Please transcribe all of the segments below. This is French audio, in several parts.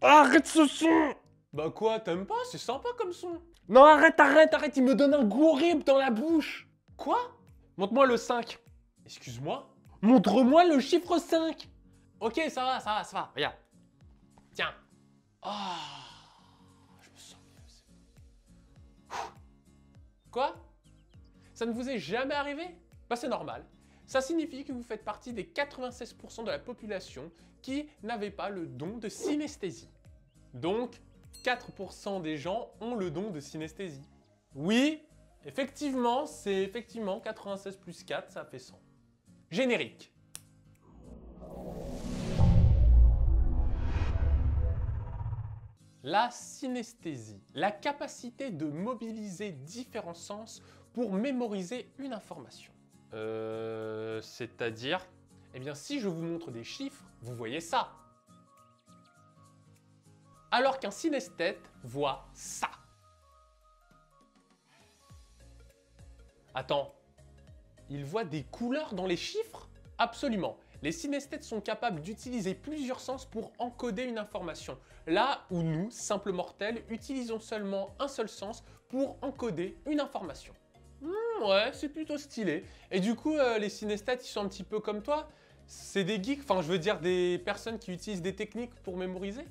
Arrête ce son! Bah quoi, t'aimes pas? C'est sympa comme son. Non, arrête, il me donne un goût horrible dans la bouche! Quoi? Montre-moi le 5. Excuse-moi? Montre-moi le chiffre 5! Ok, ça va, regarde. Tiens. Ah, je me sens mieux, c'est bon. Quoi? Ça ne vous est jamais arrivé? Bah c'est normal. Ça signifie que vous faites partie des 96% de la population qui n'avaient pas le don de synesthésie. Donc, 4% des gens ont le don de synesthésie. Oui, effectivement, c'est effectivement 96 plus 4, ça fait 100. Générique. La synesthésie, la capacité de mobiliser différents sens pour mémoriser une information. C'est-à-dire? Eh bien, si je vous montre des chiffres, vous voyez ça. Alors qu'un synesthète voit ça. Attends, il voit des couleurs dans les chiffres? Absolument. Les synesthètes sont capables d'utiliser plusieurs sens pour encoder une information, là où nous, simples mortels, utilisons seulement un seul sens pour encoder une information. Ouais, c'est plutôt stylé. Et du coup, les synesthètes, ils sont un petit peu comme toi? C'est des geeks, enfin je veux dire des personnes qui utilisent des techniques pour mémoriser?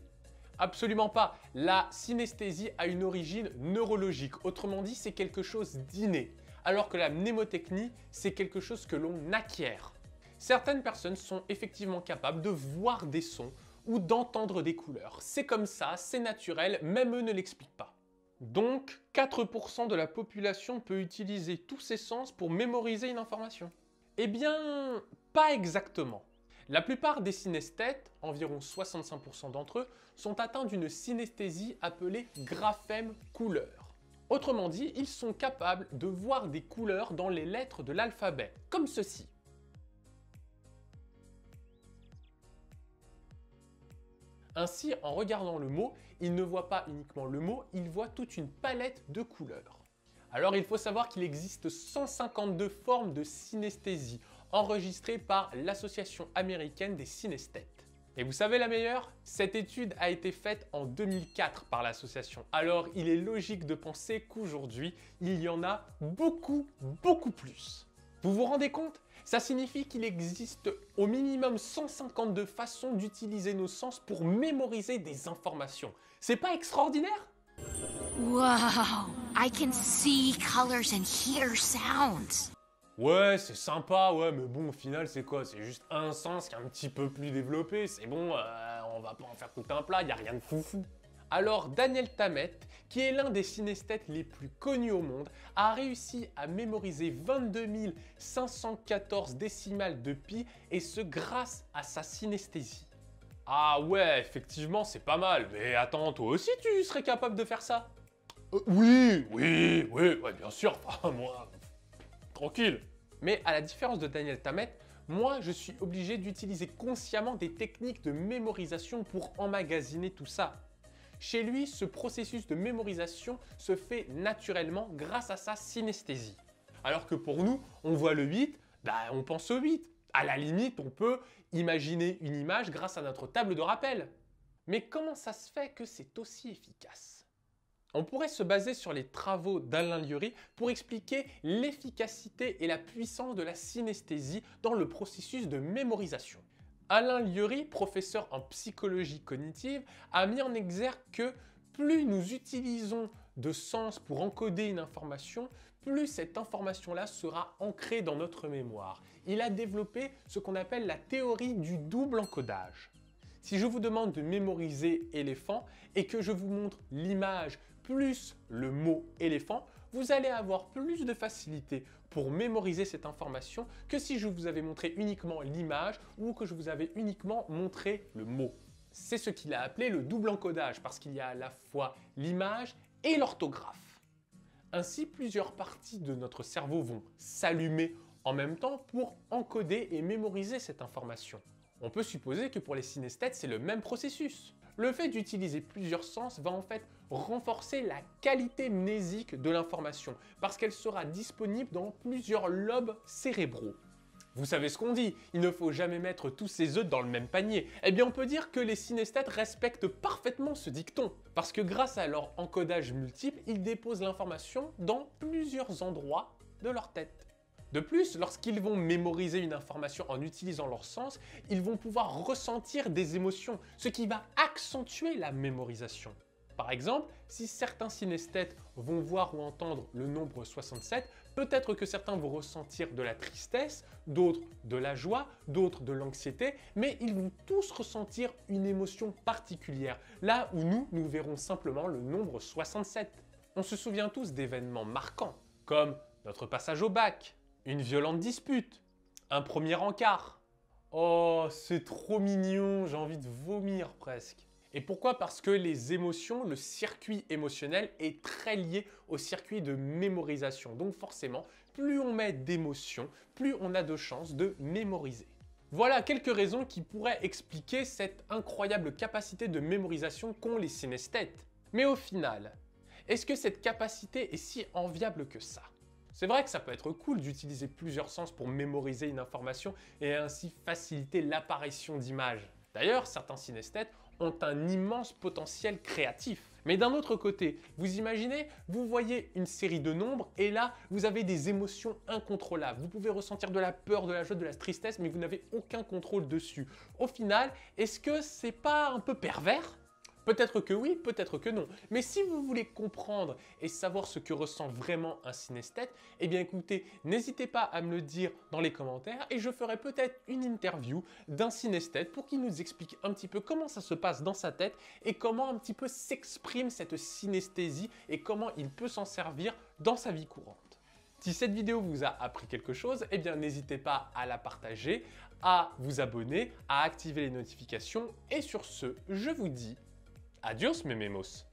Absolument pas. La synesthésie a une origine neurologique, autrement dit, c'est quelque chose d'inné, alors que la mnémotechnie, c'est quelque chose que l'on acquiert. Certaines personnes sont effectivement capables de voir des sons ou d'entendre des couleurs. C'est comme ça, c'est naturel, même eux ne l'expliquent pas. Donc, 4% de la population peut utiliser tous ses sens pour mémoriser une information. Eh bien, pas exactement. La plupart des synesthètes, environ 65% d'entre eux, sont atteints d'une synesthésie appelée graphème couleur. Autrement dit, ils sont capables de voir des couleurs dans les lettres de l'alphabet, comme ceci. Ainsi, en regardant le mot, il ne voit pas uniquement le mot, il voit toute une palette de couleurs. Alors il faut savoir qu'il existe 152 formes de synesthésie enregistrées par l'Association américaine des synesthètes. Et vous savez la meilleure? Cette étude a été faite en 2004 par l'association. Alors il est logique de penser qu'aujourd'hui, il y en a beaucoup plus. Vous vous rendez compte? Ça signifie qu'il existe au minimum 152 façons d'utiliser nos sens pour mémoriser des informations. C'est pas extraordinaire? Wow, I can see colors and hear sounds. Ouais, c'est sympa, ouais, mais bon, au final, c'est quoi? C'est juste un sens qui est un petit peu plus développé. C'est bon, on va pas en faire tout un plat, y a rien de foufou. Alors, Daniel Tammet, qui est l'un des synesthètes les plus connus au monde, a réussi à mémoriser 22 514 décimales de pi, et ce grâce à sa synesthésie. Ah ouais, effectivement, c'est pas mal. Mais attends, toi aussi, tu serais capable de faire ça? Oui, ouais, bien sûr. Enfin, moi, tranquille. Mais à la différence de Daniel Tammet, moi, je suis obligé d'utiliser consciemment des techniques de mémorisation pour emmagasiner tout ça. Chez lui, ce processus de mémorisation se fait naturellement grâce à sa synesthésie. Alors que pour nous, on voit le 8, bah, on pense au 8. À la limite, on peut imaginer une image grâce à notre table de rappel. Mais comment ça se fait que c'est aussi efficace? On pourrait se baser sur les travaux d'Alain Lieury pour expliquer l'efficacité et la puissance de la synesthésie dans le processus de mémorisation. Alain Lieury, professeur en psychologie cognitive, a mis en exergue que plus nous utilisons de sens pour encoder une information, plus cette information-là sera ancrée dans notre mémoire. Il a développé ce qu'on appelle la théorie du double encodage. Si je vous demande de mémoriser éléphant et que je vous montre l'image plus le mot éléphant, vous allez avoir plus de facilité pour mémoriser cette information que si je vous avais montré uniquement l'image ou que je vous avais uniquement montré le mot. C'est ce qu'il a appelé le double encodage parce qu'il y a à la fois l'image et l'orthographe. Ainsi, plusieurs parties de notre cerveau vont s'allumer en même temps pour encoder et mémoriser cette information. On peut supposer que pour les synesthètes, c'est le même processus. Le fait d'utiliser plusieurs sens va en fait renforcer la qualité mnésique de l'information parce qu'elle sera disponible dans plusieurs lobes cérébraux. Vous savez ce qu'on dit, il ne faut jamais mettre tous ses œufs dans le même panier. Eh bien on peut dire que les synesthètes respectent parfaitement ce dicton, parce que grâce à leur encodage multiple, ils déposent l'information dans plusieurs endroits de leur tête. De plus, lorsqu'ils vont mémoriser une information en utilisant leur sens, ils vont pouvoir ressentir des émotions, ce qui va accentuer la mémorisation. Par exemple, si certains synesthètes vont voir ou entendre le nombre 67, peut-être que certains vont ressentir de la tristesse, d'autres de la joie, d'autres de l'anxiété, mais ils vont tous ressentir une émotion particulière, là où nous verrons simplement le nombre 67. On se souvient tous d'événements marquants, comme notre passage au bac, une violente dispute, un premier encart. Oh, c'est trop mignon, j'ai envie de vomir presque. Et pourquoi? Parce que les émotions, le circuit émotionnel est très lié au circuit de mémorisation. Donc forcément, plus on met d'émotions, plus on a de chances de mémoriser. Voilà quelques raisons qui pourraient expliquer cette incroyable capacité de mémorisation qu'ont les synesthètes. Mais au final, est-ce que cette capacité est si enviable que ça? C'est vrai que ça peut être cool d'utiliser plusieurs sens pour mémoriser une information et ainsi faciliter l'apparition d'images. D'ailleurs, certains synesthètes ont un immense potentiel créatif. Mais d'un autre côté, vous imaginez, vous voyez une série de nombres et là, vous avez des émotions incontrôlables. Vous pouvez ressentir de la peur, de la joie, de la tristesse, mais vous n'avez aucun contrôle dessus. Au final, est-ce que c'est pas un peu pervers ? Peut-être que oui, peut-être que non. Mais si vous voulez comprendre et savoir ce que ressent vraiment un synesthète, eh bien écoutez, n'hésitez pas à me le dire dans les commentaires et je ferai peut-être une interview d'un synesthète pour qu'il nous explique un petit peu comment ça se passe dans sa tête et comment un petit peu s'exprime cette synesthésie et comment il peut s'en servir dans sa vie courante. Si cette vidéo vous a appris quelque chose, eh bien n'hésitez pas à la partager, à vous abonner, à activer les notifications et sur ce, je vous dis adios mes mémos.